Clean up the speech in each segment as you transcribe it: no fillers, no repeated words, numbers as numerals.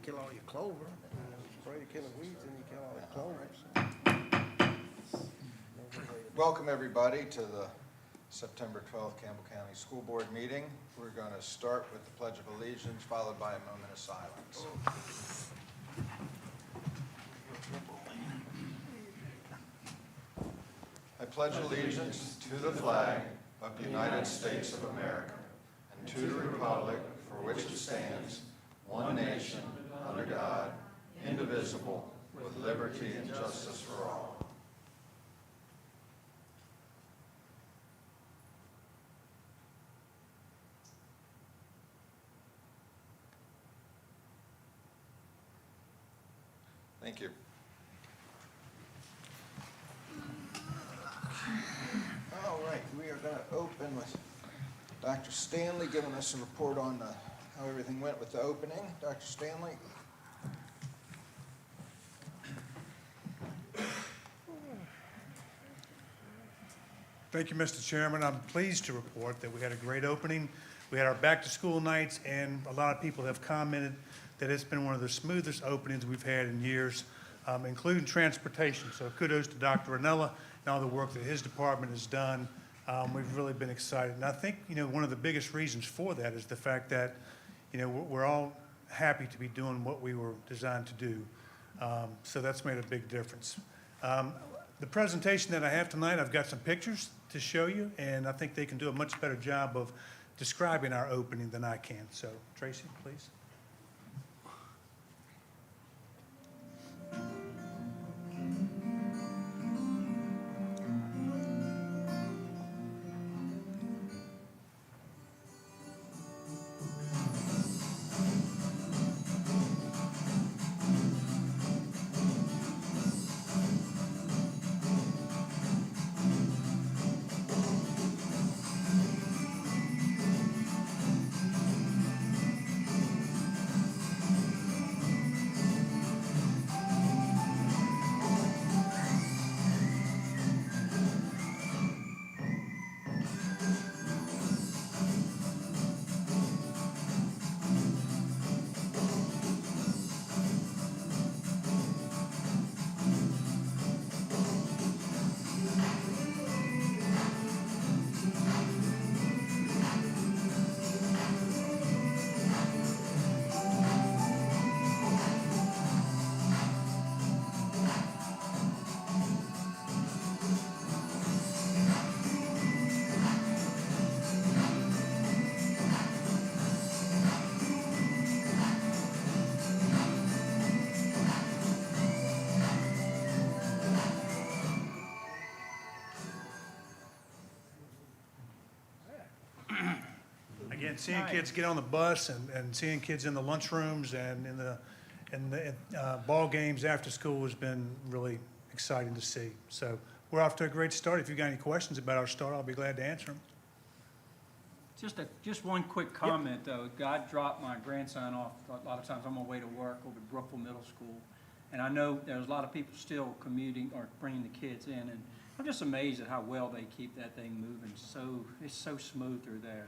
kill all your clover. Spray to kill the weeds and you kill all your clover. Welcome, everybody, to the September 12th Campbell County School Board meeting. We're going to start with the Pledge of Allegiance, followed by a moment of silence. I pledge allegiance to the flag of the United States of America and to the republic for which it stands, one nation, under God, indivisible, with liberty and justice for all. Thank you. All right, we are going to open with Dr. Stanley giving us a report on how everything went with the opening. Dr. Stanley. Thank you, Mr. Chairman. I'm pleased to report that we had a great opening. We had our back-to-school nights, and a lot of people have commented that it's been one of the smoothest openings we've had in years, including transportation. So kudos to Dr. Ranella and all the work that his department has done. We've really been excited. And I think, one of the biggest reasons for that is the fact that, we're all happy to be doing what we were designed to do. So that's made a big difference. The presentation that I have tonight, I've got some pictures to show you, and I think they can do a much better job of describing our opening than I can. So, Tracy, please. Again, seeing kids get on the bus and seeing kids in the lunchrooms and in the ball games after school has been really exciting to see. So we're off to a great start. If you've got any questions about our start, I'll be glad to answer them. Just one quick comment, though. I dropped my grandson off a lot of times on my way to work over at Brookville Middle School. And I know there's a lot of people still commuting or bringing the kids in. And I'm just amazed at how well they keep that thing moving. It's so smooth through there.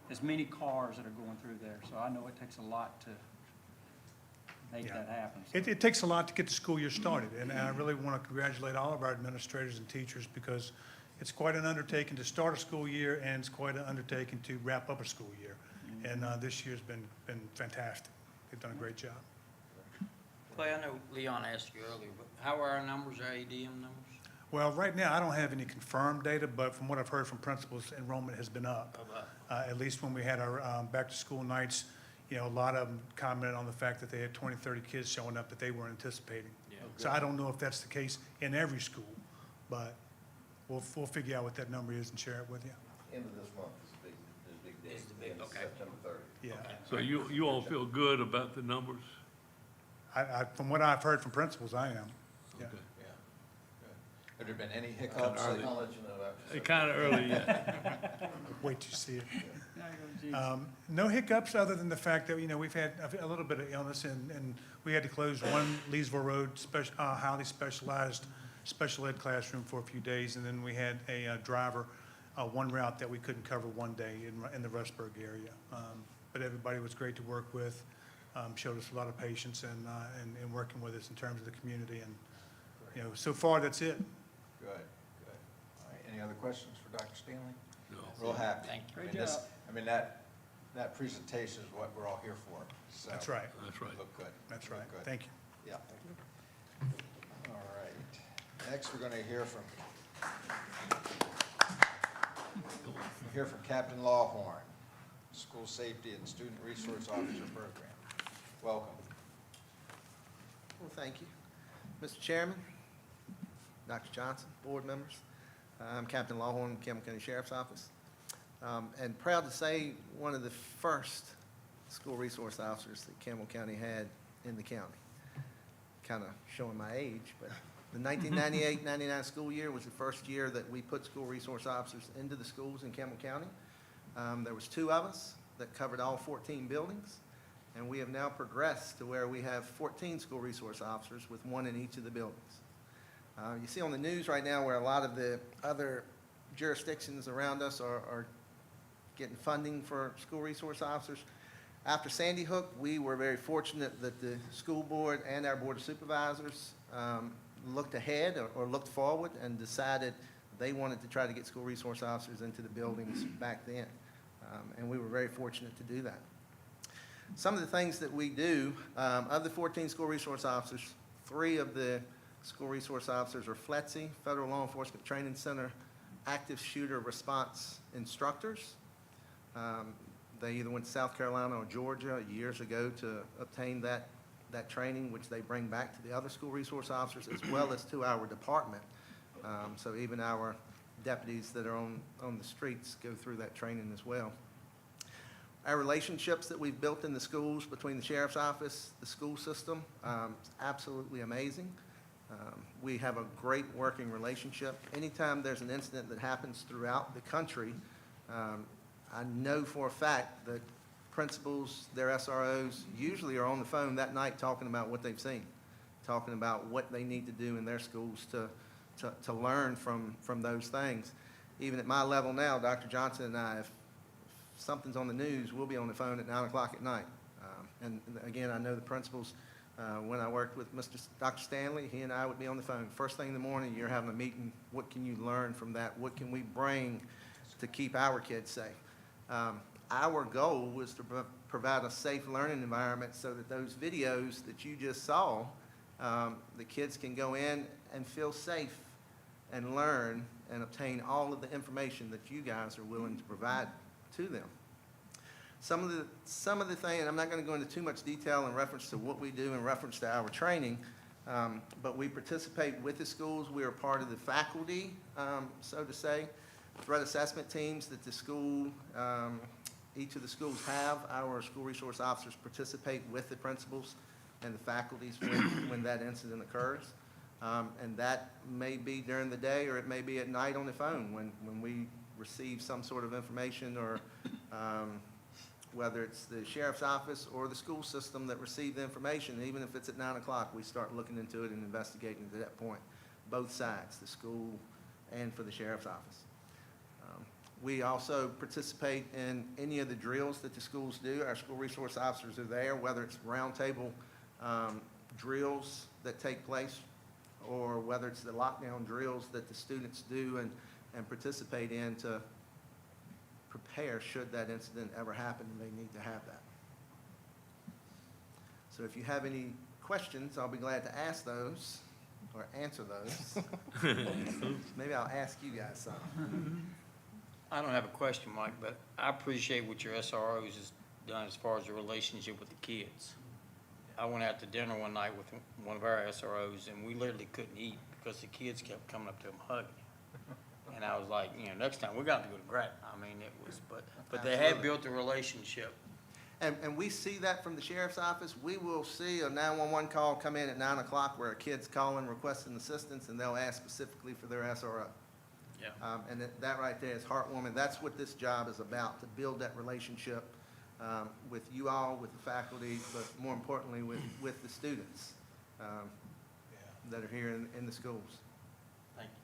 There's many cars that are going through there. So I know it takes a lot to make that happen. So. It takes a lot to get the school year started. And I really want to congratulate all of our administrators and teachers because it's quite an undertaking to start a school year, and it's quite an undertaking to wrap up a school year. And this year's been fantastic. They've done a great job. Clay, I know Leon asked you earlier, but how are our numbers, our ADM numbers? Well, right now, I don't have any confirmed data, but from what I've heard from principals, enrollment has been up. At least when we had our back-to-school nights, a lot of them commented on the fact that they had 20, 30 kids showing up that they weren't anticipating. Yeah. So I don't know if that's the case in every school, but we'll figure out what that number is and share it with you. End of this month is a big day. It's the big, okay. September 30th. Yeah. Okay. So you all feel good about the numbers? From what I've heard from principals, I am. Yeah. Okay. Yeah. Good. Have there been any hiccups? early. I'll let you know after. Kind of early yet. Wait to see it. No hiccups other than the fact that, we've had a little bit of illness and we had to close one Leesville Road highly specialized special ed classroom for a few days. And then we had a driver, one route that we couldn't cover one day in the Rustburg area. But everybody was great to work with. showed us a lot of patience and working with us in terms of the community. And, you know, so far, that's it. Good, good. All right, any other questions for Dr. Stanley? No. Real happy. Thank you. I mean, Great job. I mean, that presentation is what we're all here for. So That's right. That's right. Look good. That's Look right. good. Thank you. Yeah. All right. Next, we're going to hear from Captain Lawhorn, School Safety and Student Resource Officer Program. Welcome. Well, thank you. Mr. Chairman, Dr. Johnson, board members, I'm Captain Lawhorn, Campbell County Sheriff's Office. And proud to say, one of the first school resource officers that Campbell County had in the county. Kind of showing my age, but the 1998-99 school year was the first year that we put school resource officers into the schools in Campbell County. There was 2 of us that covered all 14 buildings, and we have now progressed to where we have 14 school resource officers with 1 in each of the buildings. You see on the news right now where a lot of the other jurisdictions around us are getting funding for school resource officers. After Sandy Hook, we were very fortunate that the school board and our board of supervisors looked ahead or looked forward and decided they wanted to try to get school resource officers into the buildings back then. And we were very fortunate to do that. Some of the things that we do, of the 14 school resource officers, 3 of the school resource officers are FLETC, Federal Law Enforcement Training Center, active shooter response instructors. They either went to South Carolina or Georgia years ago to obtain that training, which they bring back to the other school resource officers as well as to our department. So even our deputies that are on the streets go through that training as well. Our relationships that we've built in the schools between the sheriff's office, the school system, is absolutely amazing. We have a great working relationship. Anytime there's an incident that happens throughout the country, I know for a fact that principals, their SROs, usually are on the phone that night talking about what they've seen, talking about what they need to do in their schools to learn from those things. Even at my level now, Dr. Johnson and I, if something's on the news, we'll be on the phone at 9 o'clock at night. And again, I know the principals, when I worked with Dr. Stanley, he and I would be on the phone. First thing in the morning, you're having a meeting. What can you learn from that? What can we bring to keep our kids safe? Our goal was to provide a safe learning environment so that those videos that you just saw, the kids can go in and feel safe and learn and obtain all of the information that you guys are willing to provide to them. Some of the things, and I'm not going to go into too much detail in reference to what we do in reference to our training, but we participate with the schools. We are part of the faculty, so to say, threat assessment teams that the school, each of the schools have. Our school resource officers participate with the principals and the faculties when that incident occurs. And that may be during the day or it may be at night on the phone when we receive some sort of information or whether it's the sheriff's office or the school system that receive the information. Even if it's at 9 o'clock, we start looking into it and investigating to that point, both sides, the school and for the sheriff's office. We also participate in any of the drills that the schools do. Our school resource officers are there, whether it's roundtable drills that take place or whether it's the lockdown drills that the students do and participate in to prepare should that incident ever happen, and they need to have that. So if you have any questions, I'll be glad to ask those or answer those. Maybe I'll ask you guys some. I don't have a question, Mike, but I appreciate what your SROs has done as far as your relationship with the kids. I went out to dinner one night with one of our SROs, and we literally couldn't eat because the kids kept coming up to them hugging. And I was like, next time we got to go to Grattan. I mean, it was, but they had built a relationship. And we see that from the sheriff's office. We will see a 911 call come in at 9 o'clock where a kid's calling requesting assistance, and they'll ask specifically for their SRO. Yeah. And that right there is heartwarming. That's what this job is about, to build that relationship with you all, with the faculty, but more importantly with the students that are here in the schools. Thank you.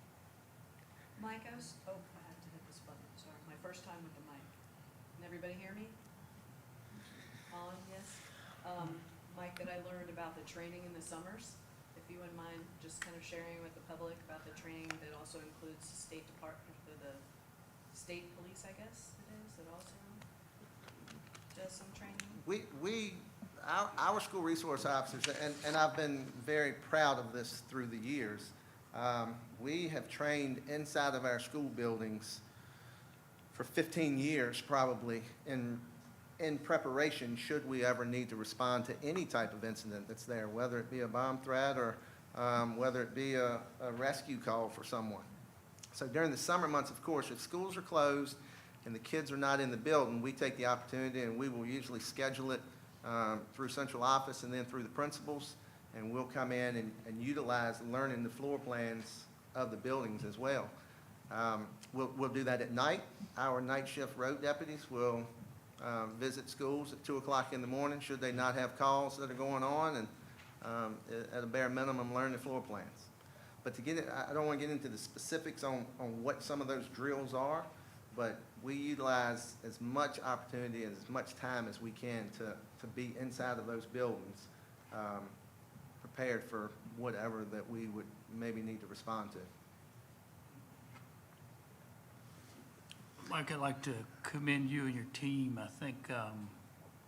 Micos, I have to hit this button, sorry, my first time with the mic. Can everybody hear me? On, yes? Mike, that I learned about the training in the summers. If you wouldn't mind just kind of sharing with the public about the training that also includes State Department, the state police, I guess it is, that also does some training? Our school resource officers, and I've been very proud of this through the years, we have trained inside of our school buildings for 15 years probably in preparation should we ever need to respond to any type of incident that's there, whether it be a bomb threat or whether it be a rescue call for someone. So during the summer months, of course, if schools are closed and the kids are not in the building, we take the opportunity and we will usually schedule it through central office and then through the principals, and we'll come in and utilize learning the floor plans of the buildings as well. We'll do that at night. Our night shift road deputies will visit schools at 2 o'clock in the morning, should they not have calls that are going on, and at a bare minimum, learn the floor plans. But to get it, I don't want to get into the specifics on what some of those drills are, but we utilize as much opportunity and as much time as we can to be inside of those buildings, prepared for whatever that we would maybe need to respond to. Mike, I'd like to commend you and your team. I think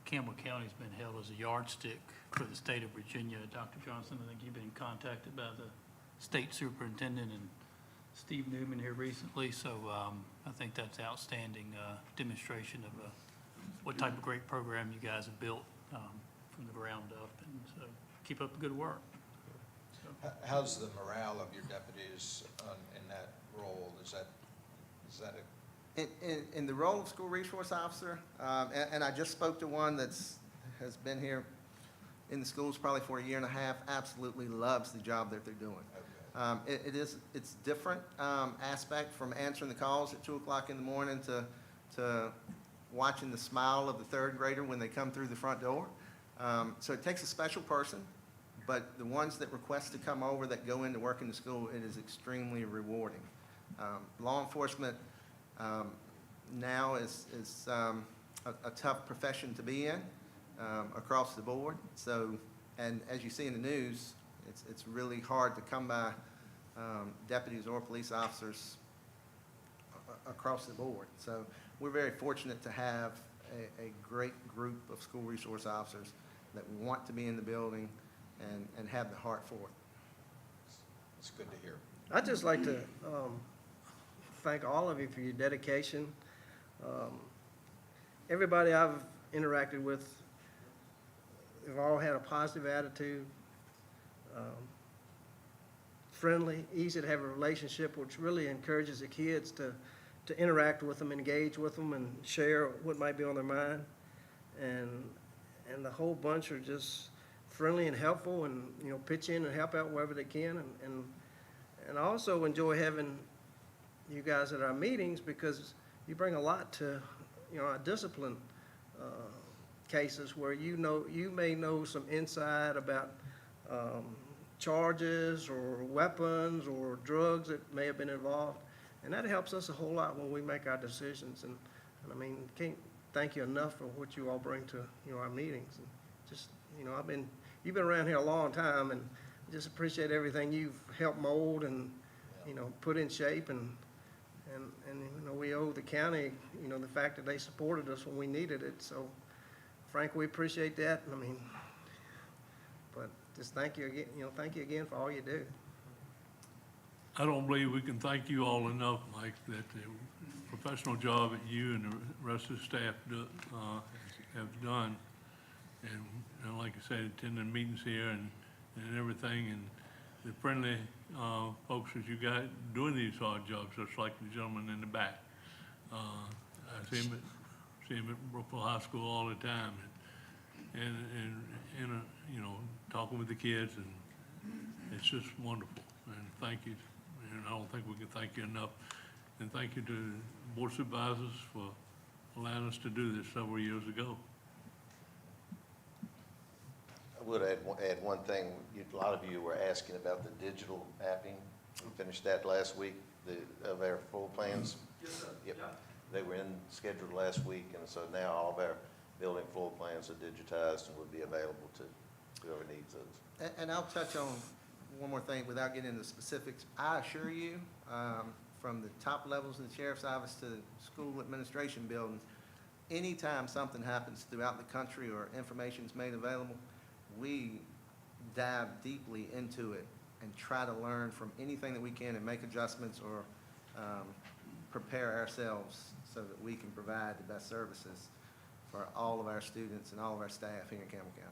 Campbell County's been held as a yardstick for the state of Virginia. Dr. Johnson, I think you've been contacted by the state superintendent and Steve Newman here recently, so I think that's outstanding demonstration of what type of great program you guys have built from the ground up, and so keep up the good work. So, How's the morale of your deputies in that role? Is that a In the role of school resource officer, and I just spoke to one has been here in the schools probably for a year and a half, absolutely loves the job that they're doing. okay? It's different aspect from answering the calls at 2 o'clock in the morning to watching the smile of the third grader when they come through the front door. So it takes a special person, but the ones that request to come over that go into work in the school, it is extremely rewarding. Law enforcement now is a tough profession to be in across the board. So, and as you see in the news, it's really hard to come by deputies or police officers across the board. So we're very fortunate to have a great group of school resource officers that want to be in the building and have the heart for it. It's good to hear. I'd just like to thank all of you for your dedication. Everybody I've interacted with, they've all had a positive attitude, friendly, easy to have a relationship, which really encourages the kids to interact with them, engage with them, and share what might be on their mind. And the whole bunch are just friendly and helpful, and pitch in and help out wherever they can. And I also enjoy having you guys at our meetings because you bring a lot to our discipline cases where you may know some insight about charges or weapons or drugs that may have been involved. And that helps us a whole lot when we make our decisions. And I mean, can't thank you enough for what you all bring to our meetings. And just you've been around here a long time, and just appreciate everything you've helped mold and put in shape. And we owe the county the fact that they supported us when we needed it. So Frank, we appreciate that. I mean, but just thank you again. Thank you again for all you do. I don't believe we can thank you all enough, Mike, that the professional job that you and the rest of the staff have done. And like I said, attending meetings here and everything, and the friendly folks that you got doing these hard jobs, just like the gentleman in the back. I see him at Brookville High School all the time, and talking with the kids, and it's just wonderful. And thank you. And I don't think we can thank you enough. And thank you to the board of supervisors for allowing us to do this several years ago. I would add one thing. A lot of you were asking about the digital mapping. We finished that last week, of our full plans. Yes, sir. Yep. They were scheduled last week, and so now all of our building floor plans are digitized and will be available to whoever needs those. And I'll touch on one more thing without getting into specifics. I assure you, from the top levels of the sheriff's office to the school administration building, anytime something happens throughout the country or information is made available, we dive deeply into it and try to learn from anything that we can and make adjustments or prepare ourselves so that we can provide the best services for all of our students and all of our staff here in Campbell County.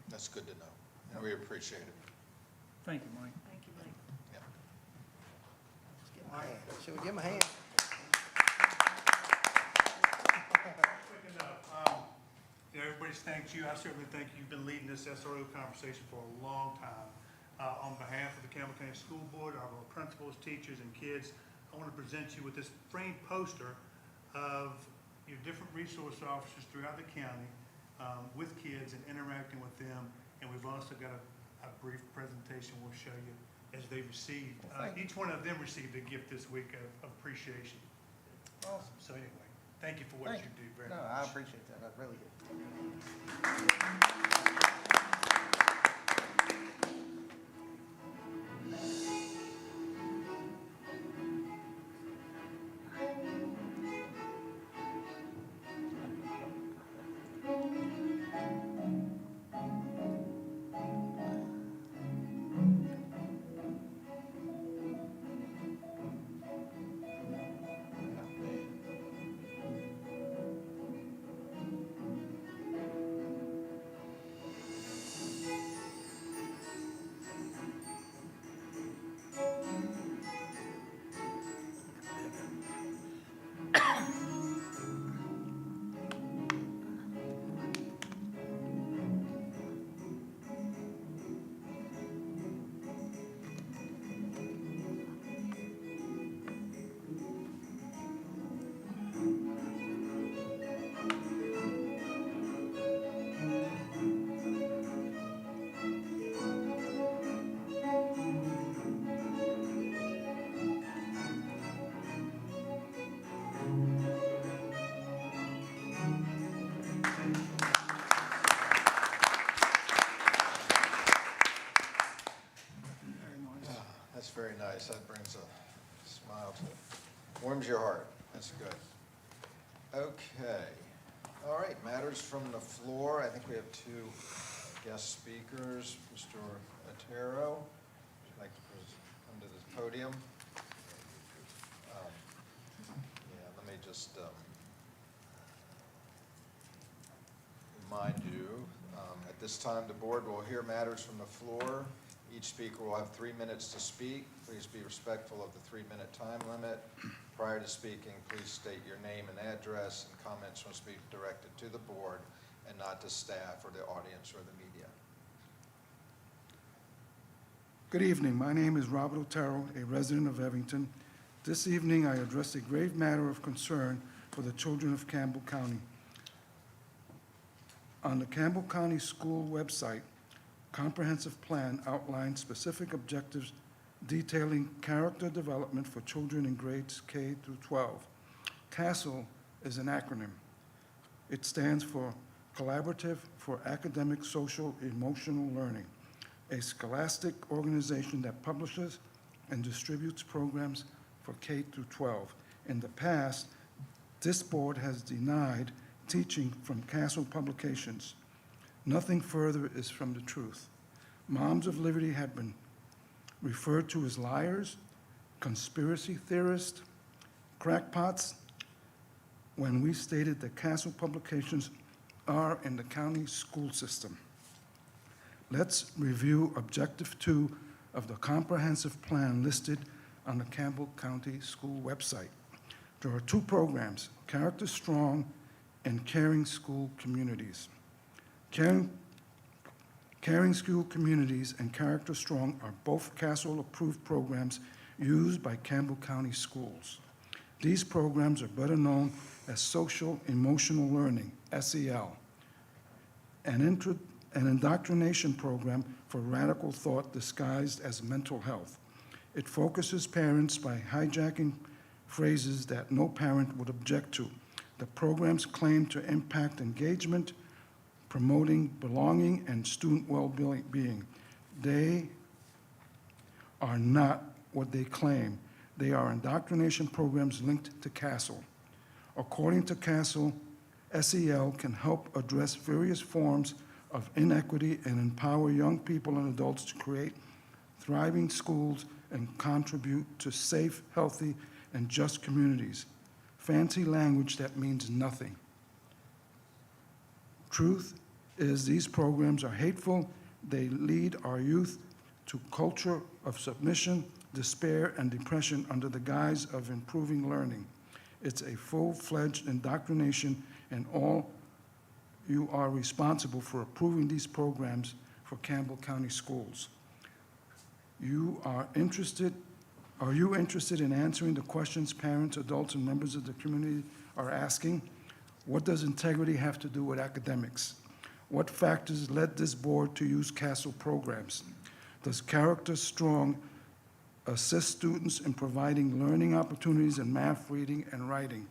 That's good to know, and we appreciate it. Thank you, Mike. Thank you, Mike. Yeah. Let's give him a hand. Should we give him a hand? Quick enough. Everybody's thanked you. I certainly thank you. You've been leading this SRO conversation for a long time. On behalf of the Campbell County School Board, our principals, teachers, and kids, I want to present you with this framed poster of your different resource officers throughout the county with kids and interacting with them. And we've also got a brief presentation we'll show you as they received. Each one of them received a gift this week of appreciation. Awesome. So anyway, thank you for what Thank you do very No, much. I appreciate that. I really do. That's very nice. That brings a smile to, warms your heart. That's good. Okay. All right, matters from the floor. I think we have two guest speakers. Mr. Otero, would you like to come to the podium? Yeah, let me just remind you, at this time, the board will hear matters from the floor. Each speaker will have 3 minutes to speak. Please be respectful of the 3-minute time limit. Prior to speaking, please state your name and address, and comments must be directed to the board and not to staff or the audience or the media. Good evening. My name is Robert Otero, a resident of Evington. This evening, I address a grave matter of concern for the children of Campbell County. On the Campbell County School website, comprehensive plan outlines specific objectives detailing character development for children in grades K through 12. CASEL is an acronym. It stands for Collaborative for Academic, Social, Emotional Learning, a scholastic organization that publishes and distributes programs for K through 12. In the past, this board has denied teaching from CASEL publications. Nothing further is from the truth. Moms of Liberty have been referred to as liars, conspiracy theorists, crackpots, when we stated that CASEL publications are in the county school system. Let's review Objective 2 of the comprehensive plan listed on the Campbell County School website. There are 2 programs, Character Strong and Caring School Communities. Caring School Communities and Character Strong are both CASEL-approved programs used by Campbell County Schools. These programs are better known as Social Emotional Learning, SEL, an indoctrination program for radical thought disguised as mental health. It focuses parents by hijacking phrases that no parent would object to. The programs claim to impact engagement, promoting belonging and student well-being. They are not what they claim. They are indoctrination programs linked to CASEL. According to CASEL, SEL can help address various forms of inequity and empower young people and adults to create thriving schools and contribute to safe, healthy, and just communities. Fancy language that means nothing. Truth is these programs are hateful. They lead our youth to culture of submission, despair, and depression under the guise of improving learning. It's a full-fledged indoctrination, and all you are responsible for approving these programs for Campbell County Schools. Are you interested in answering the questions parents, adults, and members of the community are asking? What does integrity have to do with academics? What factors led this board to use CASEL programs? Does character strong assist students in providing learning opportunities in math, reading, and writing?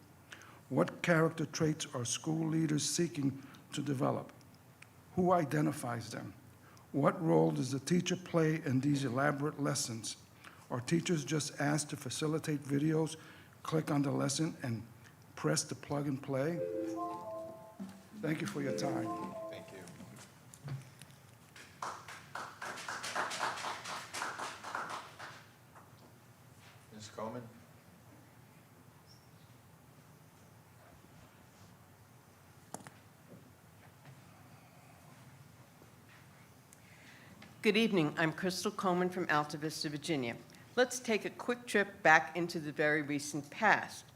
What character traits are school leaders seeking to develop? Who identifies them? What role does the teacher play in these elaborate lessons? Are teachers just asked to facilitate videos, click on the lesson, and press the plug and play? Thank you for your time. Thank you. Ms. Coleman? Good evening. I'm Crystal Coleman from Alta Vista, Virginia. Let's take a quick trip back into the very recent past.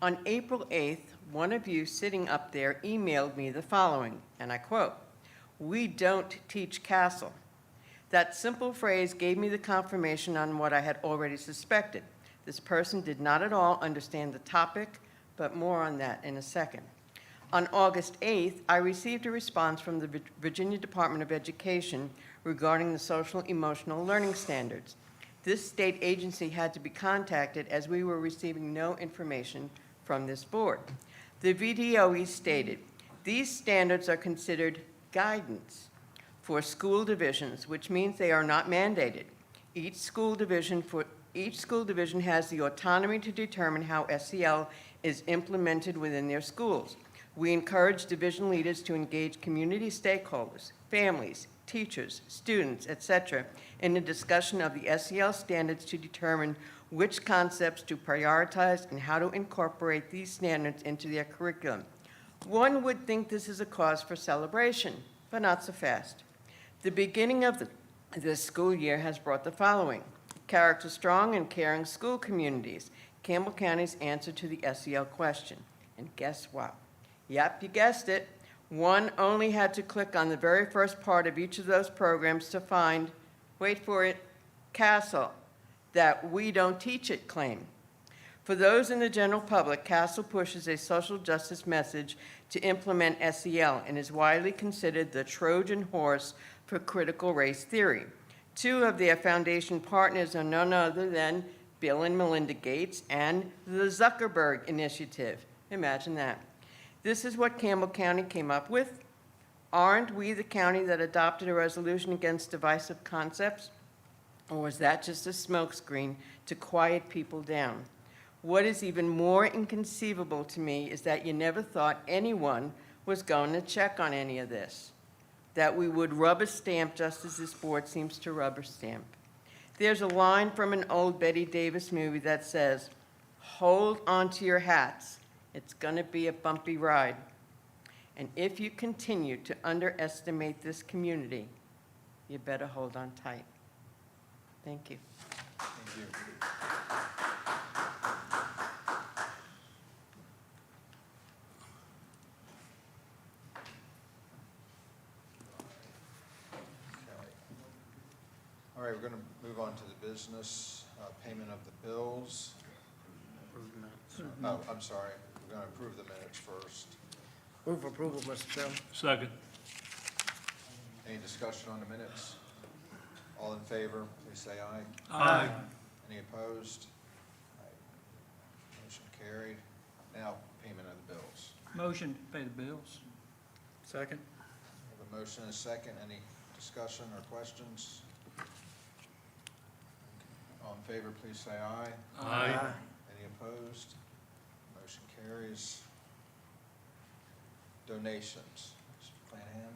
On April 8th, one of you sitting up there emailed me the following, and I quote, "We don't teach CASEL." That simple phrase gave me the confirmation on what I had already suspected. This person did not at all understand the topic, but more on that in a second. On August 8th, I received a response from the Virginia Department of Education regarding the social emotional learning standards. This state agency had to be contacted as we were receiving no information from this board. The VDOE stated, "These standards are considered guidance for school divisions, which means they are not mandated. Each school division has the autonomy to determine how SEL is implemented within their schools. We encourage division leaders to engage community stakeholders, families, teachers, students, etc., in the discussion of the SEL standards to determine which concepts to prioritize and how to incorporate these standards into their curriculum." One would think this is a cause for celebration, but not so fast. The beginning of this school year has brought the following: character strong and caring school communities, Campbell County's answer to the SEL question. And guess what? Yep, you guessed it. One only had to click on the very first part of each of those programs to find, wait for it, CASEL, that "we don't teach it" claim. For those in the general public, CASEL pushes a social justice message to implement SEL and is widely considered the Trojan horse for critical race theory. Two of their foundation partners are none other than Bill and Melinda Gates and the Zuckerberg Initiative. Imagine that. This is what Campbell County came up with. Aren't we the county that adopted a resolution against divisive concepts? Or was that just a smokescreen to quiet people down? What is even more inconceivable to me is that you never thought anyone was going to check on any of this, that we would rubber stamp just as this board seems to rubber stamp. There's a line from an old Bette Davis movie that says, "Hold on to your hats. It's going to be a bumpy ride." And if you continue to underestimate this community, you better hold on tight. Thank you. Thank you. All right, we're going to move on to the business, payment of the bills. Oh, I'm sorry, we're going to approve the minutes first. Move approval, Mr. Chairman. Second. Any discussion on the minutes? All in favor, please say aye. Aye. Any opposed? Aye. Motion carried. Now, payment of the bills. Motion to pay the bills. Second. We have a a motion and a second. Any discussion or questions? All in favor, please say aye. Aye. Any opposed? Motion carries. Donations. Mr. Flanagan?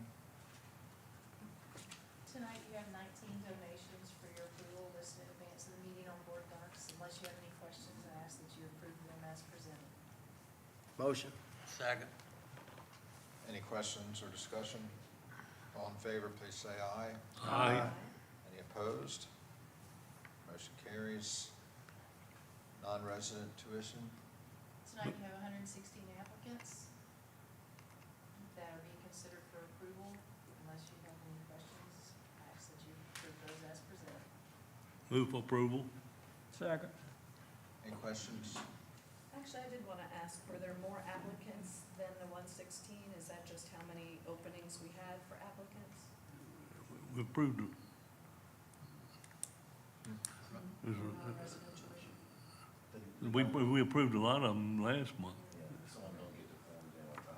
Tonight, you have 19 donations for your approval listed in advance of the meeting on board docs. Unless you have any questions, I ask that you approve them as presented. Motion. Second. Any questions or discussion? All in favor, please say aye. Aye. Any opposed? Motion carries. Non-resident tuition. Tonight, you have 116 applicants that are being considered for approval. Unless you have any questions, I ask that you approve those as presented. Move for approval. Second. Any questions? Actually, I did want to ask, were there more applicants than the 116? Is that just how many openings we had for applicants? We approved it. Non-resident tuition? We approved a lot of them last month.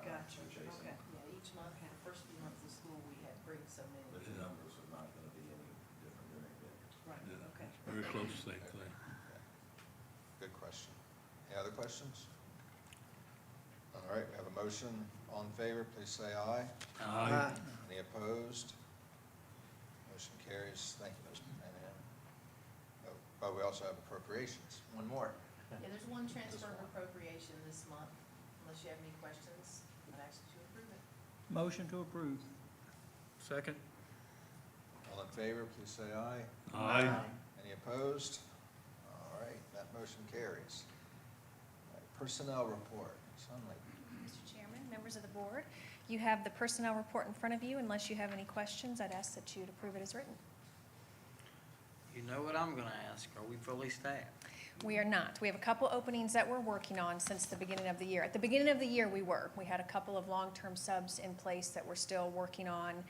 Gotcha, okay. Yeah, each month, kind of first few months of school, we had bring so many. But the numbers are not gonna be any different than they've been. Right, okay. Very close, same thing. Good question. Any other questions? All right, we have a motion. All in favor, please say aye. Aye. Any opposed? Motion carries. Thank you, Mr. Manahan. Oh, we also have appropriations. One more. Yeah, there's one transfer of appropriation this month. Unless you have any questions, I'd ask that you approve it. Motion to approve. Second? All in favor, please say aye. Aye. Any opposed? All right, that motion carries. All right, personnel report. Sunlight. Mr. Chairman, members of the board, you have the personnel report in front of you. Unless you have any questions, I'd ask that you'd approve it as written. You know what I'm gonna ask, are we fully staffed? We are not. We have a couple openings that we're working on since the beginning of the year. At the beginning of the year, we were. We had a couple of long-term subs in place that we're still working on,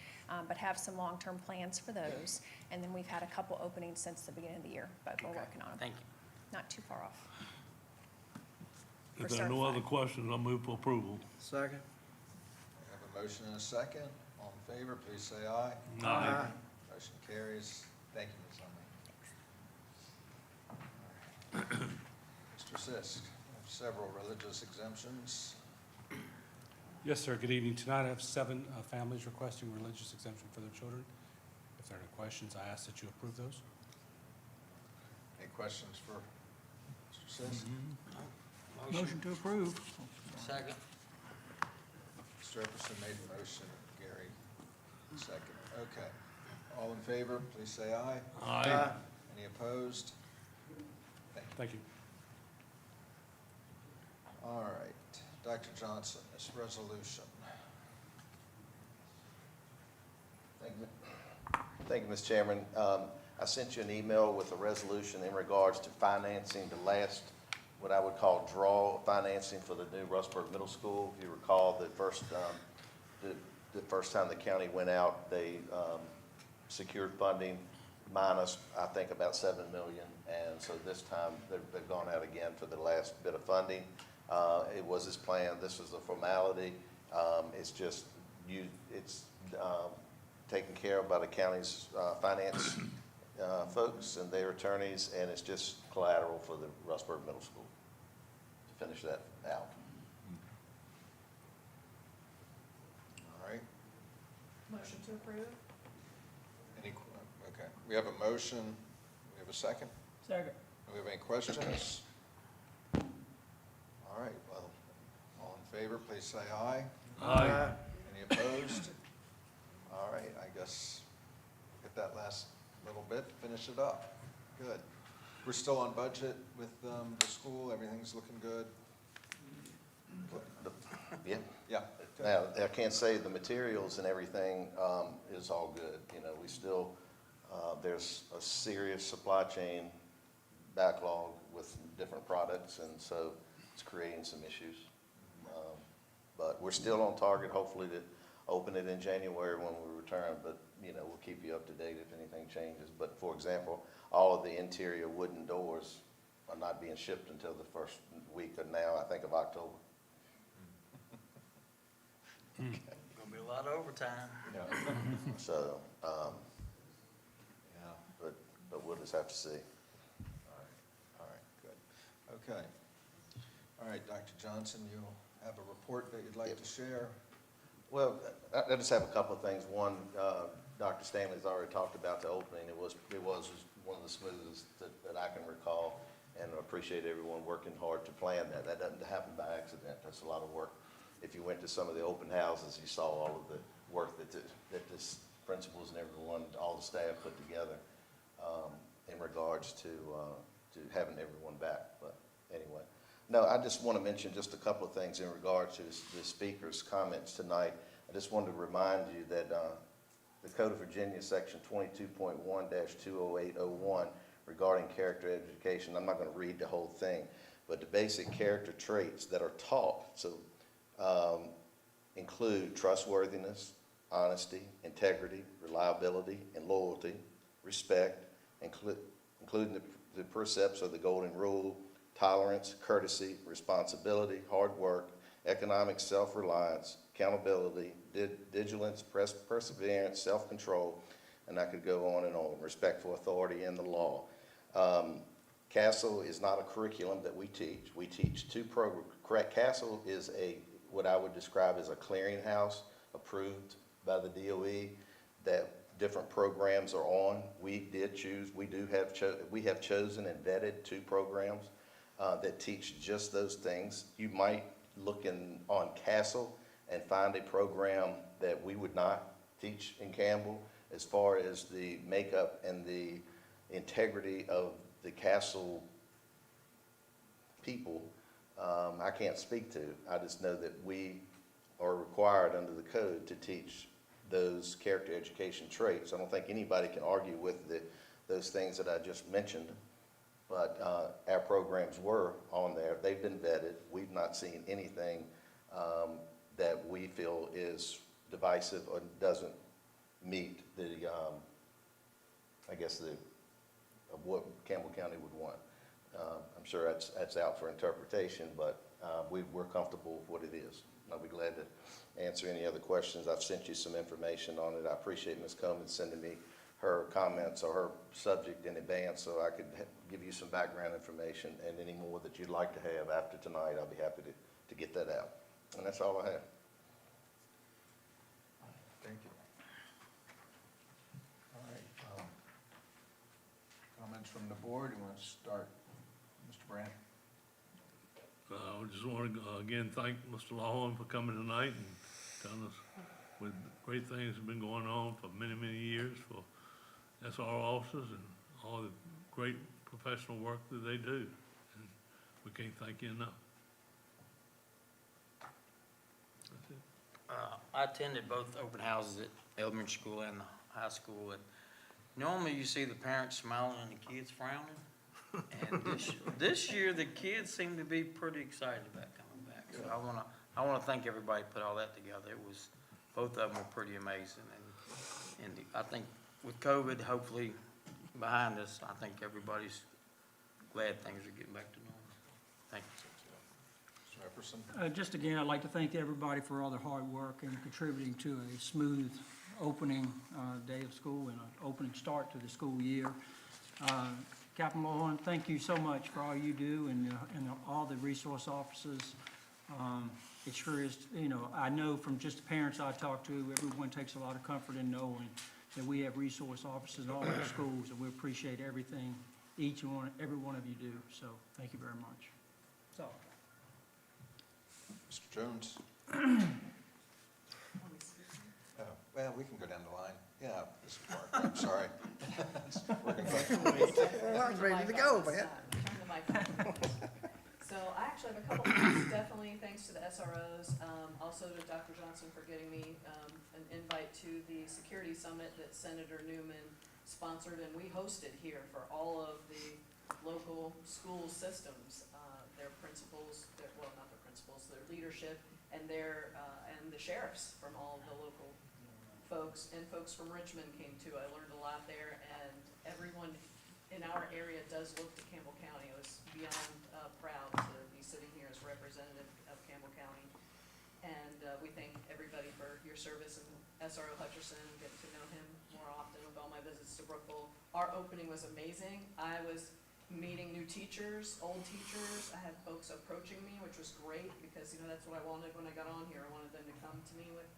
but have some long-term plans for those. And then we've had a couple openings since the beginning of the year, but we're Okay, working on them. Thank you. Not too far off. If For there are no other certified. questions, I'll move for approval. Second. We have a motion and a second. All in favor, please say aye. Aye. Motion carries. Thank you, Ms. Sunlight. Mr. Sisk, we have several religious exemptions. Yes, sir. Good evening. Tonight I have 7 families requesting religious exemption for their children. If there are any questions, I ask that you approve those. Any questions for Mr. Sisk? Motion to approve. Second. Mr. Epperson made the motion, Gary second. Okay. All in favor, please say aye. Aye. Any opposed? Thank you. All right. Dr. Johnson, this resolution. Thank you, Mr. Chairman. I sent you an email with a resolution in regards to financing the last, what I would call draw financing for the new Rustburg Middle School. If you recall, the first time the county went out, they secured funding minus, I think, about $7 million. And so this time, they've gone out again for the last bit of funding. It was his plan. This was a formality. It's just, it's taken care of by the county's finance folks and their attorneys, and it's just collateral for the Rustburg Middle School to finish that out. All right. Motion to approve? Okay. We have a motion. We have a second. Second. Do we have any questions? All right, well, all in favor, please say aye. Aye. Any opposed? All right, I guess get that last little bit, finish it up. Good. We're still on budget with the school, everything's looking good? Yeah. Yeah. Now, I can't say the materials and everything is all good. You know, we still, there's a serious supply chain backlog with different products, and so it's creating some issues. But we're still on target, hopefully, to open it in January when we return, but, you know, we'll keep you up to date if anything changes. But, for example, all of the interior wooden doors are not being shipped until the first week of now, I think, of October. Gonna be a A lot of overtime. Yeah. So, Yeah. but we'll just have to see. All right, good. Okay. All right, Dr. Johnson, you'll have a report that you'd like to share? Well, I just have a couple of things. One, Dr. Stanley's already talked about the opening. It was one of the smoothest that I can recall, and I appreciate everyone working hard to plan that. That doesn't happen by accident. That's a lot of work. If you went to some of the open houses, you saw all of the work that the principals and everyone, all the staff put together in regards to having everyone back. But anyway. No, I just want to mention just a couple of things in regard to the speaker's comments tonight. I just wanted to remind you that the Code of Virginia, Section 22.1-20801, regarding character education, I'm not going to read the whole thing, but the basic character traits that are taught include trustworthiness, honesty, integrity, reliability, and loyalty, respect, including the precepts of the Golden Rule, tolerance, courtesy, responsibility, hard work, economic self-reliance, accountability, vigilance, perseverance, self-control, and I could go on and on, respect for authority and the law. CASEL is not a curriculum that we teach. We teach two programs. CASEL is what I would describe as a clearinghouse approved by the DOE that different programs are on. We have chosen and vetted two programs that teach just those things. You might look on CASEL and find a program that we would not teach in Campbell as far as the makeup and the integrity of the CASEL people. I can't speak to. I just know that we are required under the code to teach those character education traits. I don't think anybody can argue with those things that I just mentioned. But our programs were on there. They've been vetted. We've not seen anything that we feel is divisive or doesn't meet of what Campbell County would want. I'm sure that's out for interpretation, but we're comfortable with what it is. I'll be glad to answer any other questions. I've sent you some information on it. I appreciate Ms. Coleman sending me her comments or her subject in advance so I could give you some background information, and any more that you'd like to have after tonight, I'll be happy to get that out. And that's all I have. Thank you. All right. Comments from the board? You want to start, Mr. Brandt? I just want to, again, thank Mr. Lawhorn for coming tonight and telling us with great things that have been going on for many, many years for SR officers and all the great professional work that they do. And we can't thank you enough. That's it. I attended both open houses at elementary school and the high school, and normally you see the parents smiling and the kids frowning. And this year, the kids seem to be pretty excited about coming back. So I wanna thank everybody who put all that together. Both of them were pretty amazing, and I think with COVID hopefully behind us, I think everybody's glad things are getting back to normal. Thank you. Mr. Epperson? Just again, I'd like to thank everybody for all their hard work and contributing to a smooth opening day of school and an opening start to the school year. Captain Lawhorn, thank you so much for all you do and all the resource officers. It sure is, I know from just the parents I talk to, everyone takes a lot of comfort in knowing that we have resource officers in all our schools, and we appreciate everything every one of you do. So thank you very much. That's all. Mr. Jones? Well, we can go down the line. Yeah, this is Mark. I'm sorry. We're gonna I was ready to go, man. Turn the mic on. So I actually have a couple things, definitely thanks to the SROs, also to Dr. Johnson for getting me an invite to the security summit that Senator Newman sponsored and we hosted here for all of the local school systems, their principals, their leadership, and and the sheriffs from all the local folks, and folks from Richmond came too. I learned a lot there, and everyone in our area does look to Campbell County. I was beyond proud to be sitting here as representative of Campbell County. And we thank everybody for your service, and SRO Hutcherson, getting to know him more often with all my visits to Brookville. Our opening was amazing. I was meeting new teachers, old teachers. I had folks approaching me, which was great, because, you know, that's what I wanted when I got on here. I wanted them to come to me with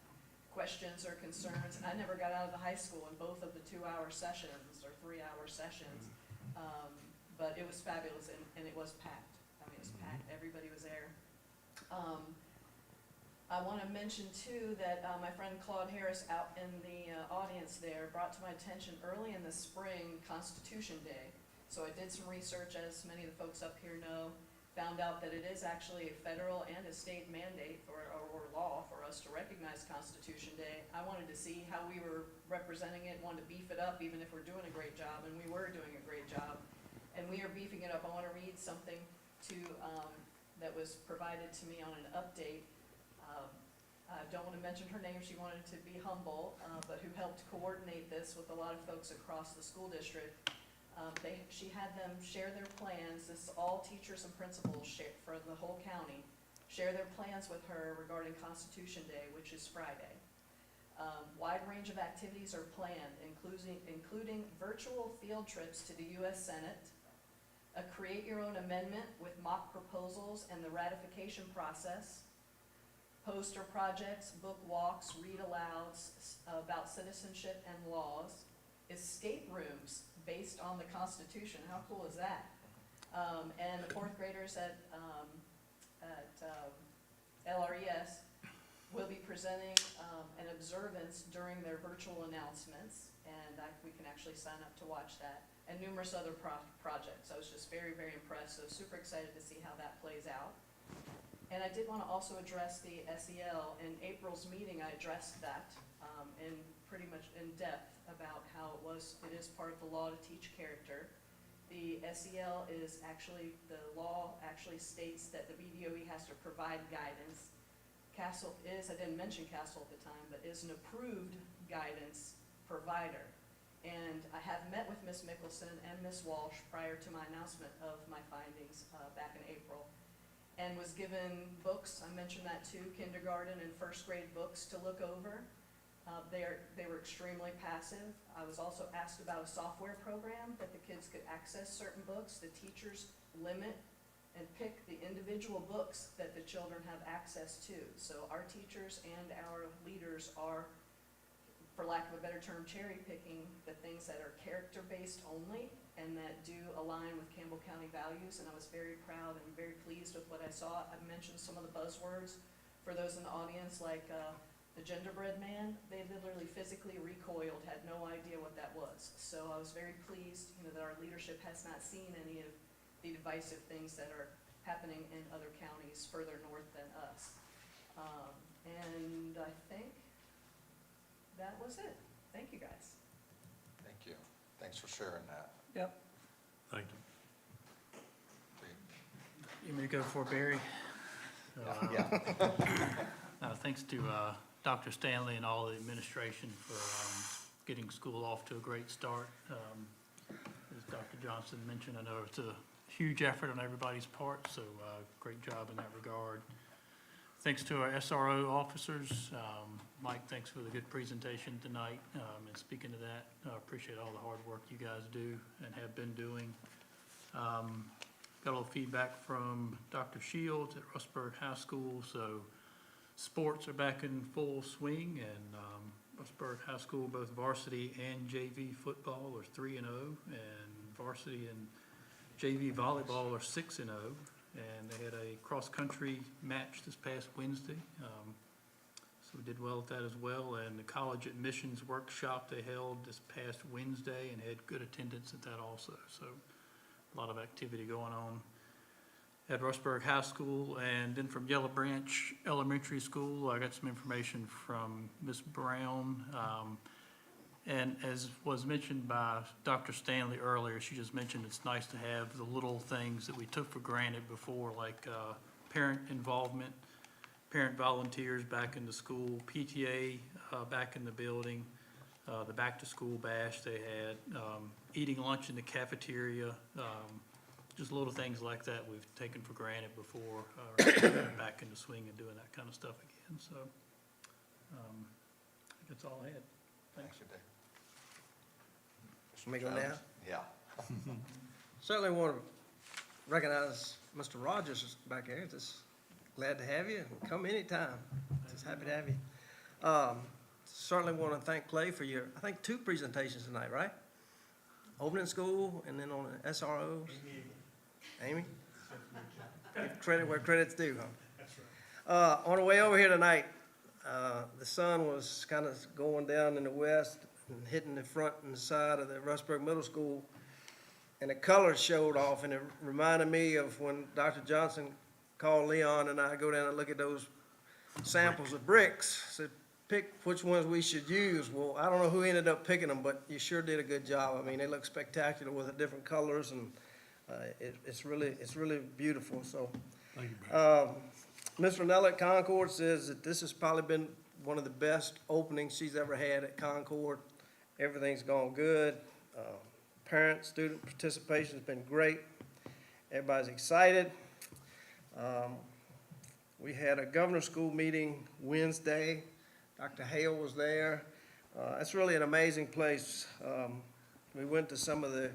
questions or concerns. And I never got out of the high school in both of the 2-hour sessions or 3-hour sessions. But it was fabulous, and it was packed. I mean, it was packed. Everybody was there. I want to mention too that my friend Claude Harris out in the audience there brought to my attention early in the spring Constitution Day. So I did some research, as many of the folks up here know, found out that it is actually a federal and a state mandate or law for us to recognize Constitution Day. I wanted to see how we were representing it, wanted to beef it up even if we're doing a great job, and we were doing a great job. And we are beefing it up. I want to read something that was provided to me on an update. I don't want to mention her name, she wanted to be humble, but who helped coordinate this with a lot of folks across the school district. She had them share their plans, this is all teachers and principals for the whole county, share their plans with her regarding Constitution Day, which is Friday. Wide range of activities are planned, including virtual field trips to the U.S. Senate, a create your own amendment with mock proposals and the ratification process, poster projects, book walks, read alouds about citizenship and laws, escape rooms based on the Constitution. How cool is that? And the 4th graders at LRES will be presenting an observance during their virtual announcements, and we can actually sign up to watch that, and numerous other projects. I was just very, very impressed, so super excited to see how that plays out. And I did want to also address the SEL. In April's meeting, I addressed that in pretty much in depth about how it is part of the law to teach character. The SEL is actually, the law actually states that the BDOE has to provide guidance. Castle is, I didn't mention Castle at the time, but is an approved guidance provider. And I have met with Ms. Mickelson and Ms. Walsh prior to my announcement of my findings back in April, and was given books, I mentioned that too, kindergarten and 1st grade books to look over. They were extremely passive. I was also asked about a software program that the kids could access certain books. The teachers limit and pick the individual books that the children have access to. So our teachers and our leaders are, for lack of a better term, cherry picking the things that are character-based only and that do align with Campbell County values. And I was very proud and very pleased with what I saw. I mentioned some of the buzzwords for those in the audience, like the gingerbread man. They literally physically recoiled, had no idea what that was. So I was very pleased, that our leadership has not seen any of the divisive things that are happening in other counties further north than us. And I think that was it. Thank you, guys. Thank you. Thanks for sharing that. Yep. Thank you. You want me to go for Barry? Thanks to Dr. Stanley and all the administration for getting school off to a great start. As Dr. Johnson mentioned, I know it's a huge effort on everybody's part, so great job in that regard. Thanks to our SRO officers. Mike, thanks for the good presentation tonight. And speaking of that, I appreciate all the hard work you guys do and have been doing. Got a little feedback from Dr. Shields at Rustburg High School. So sports are back in full swing, and Rustburg High School, both varsity and JV football are 3-0, and varsity and JV volleyball are 6-0. And they had a cross-country match this past Wednesday. So we did well at that as well. And the college admissions workshop they held this past Wednesday and had good attendance at that also. So a lot of activity going on at Rustburg High School. And then from Yellow Branch Elementary School, I got some information from Ms. Brown. And as was mentioned by Dr. Stanley earlier, she just mentioned it's nice to have the little things that we took for granted before, like parent involvement, parent volunteers back in the school, PTA back in the building, the back-to-school bash they had, eating lunch in the cafeteria, just little things like that we've taken for granted before, back in the swing and doing that kind of stuff again. And so, I think that's all I had. Thanks. Thank you, Dave. Let me go now. Yeah. Certainly want to recognize Mr. Rogers is back here. Just glad to have you. Come anytime. Just happy to have you. Certainly want to thank Clay for your, I think, 2 presentations tonight, right? Opening school and then on the SROs. Amy? Give credit where credit's due, huh? That's right. On the way over here tonight, the sun was kind of going down in the west and hitting the front and side of the Rustburg Middle School, and the colors showed off, and it reminded me of when Dr. Johnson called Leon and I go down and look at those samples of bricks, said, pick which ones we should use. Well, I don't know who ended up picking them, but you sure did a good job. I mean, they look spectacular with the different colors, and it's really beautiful, so. Thank you, Barry. Ms. Ranella at Concord says that this has probably been one of the best openings she's ever had at Concord. Everything's gone good. Parent, student participation has been great. Everybody's excited. We had a governor's school meeting Wednesday. Dr. Hale was there. It's really an amazing place. We went to some of the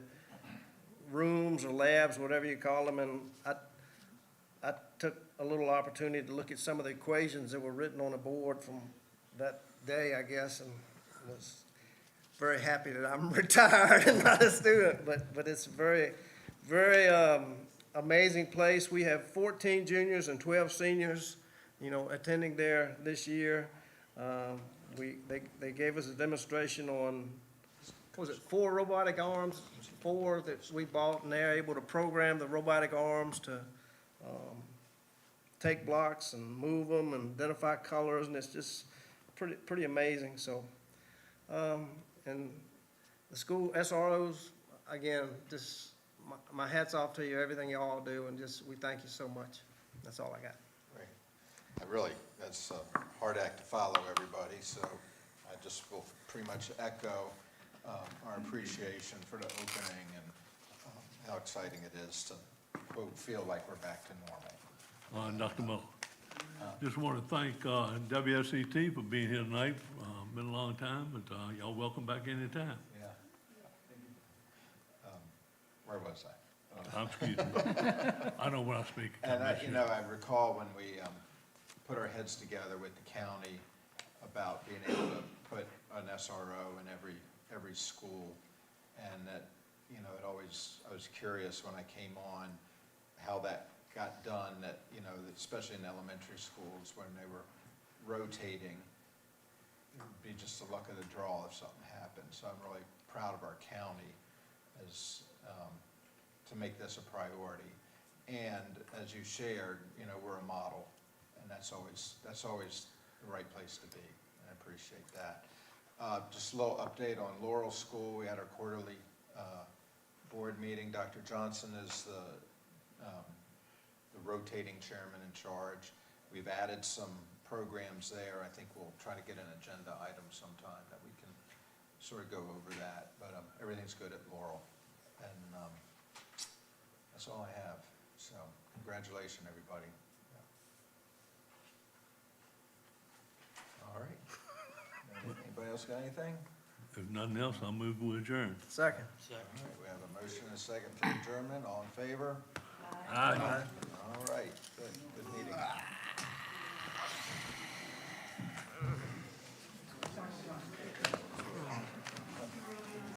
rooms or labs, whatever you call them, and I took a little opportunity to look at some of the equations that were written on the board from that day, I guess, and was very happy that I'm retired and not a student, but it's a very, very amazing place. We have 14 juniors and 12 seniors, attending there this year. They gave us a demonstration on, what was it, 4 robotic arms, 4 that we bought, and they're able to program the robotic arms to take blocks and move them and identify colors, and it's just pretty amazing. So, and the school SROs, again, just my hat's off to you, everything you all do, and just we thank you so much. That's all I got. Great. That's a hard act to follow, everybody, so I just will pretty much echo our appreciation for the opening and how exciting it is to, quote, feel like we're back to normal. Dr. Miller, just want to thank WSET for being here tonight. Been a long time, but y'all welcome back anytime. Yeah. Where was I? Excuse me. I know when I speak. And I recall when we put our heads together with the county about being able to put an SRO in every school, and that, I was curious when I came on how that got done, that, especially in elementary schools when they were rotating, it would be just the luck of the draw if something happened. So I'm really proud of our county as to make this a priority. And as you shared, we're a model, and that's always the right place to be. And I appreciate that. Just a little update on Laurel School. We had our quarterly board meeting. Dr. Johnson is the rotating chairman in charge. We've added some programs there. I think we'll try to get an agenda item sometime that we can sort of go over that. But everything's good at Laurel, and that's all I have. So congratulations, everybody. All right. Anybody else got anything? If nothing else, I'll move to adjourn. Second. All right, we have a motion and a second for adjournment. All in favor? Aye. All right, good meeting.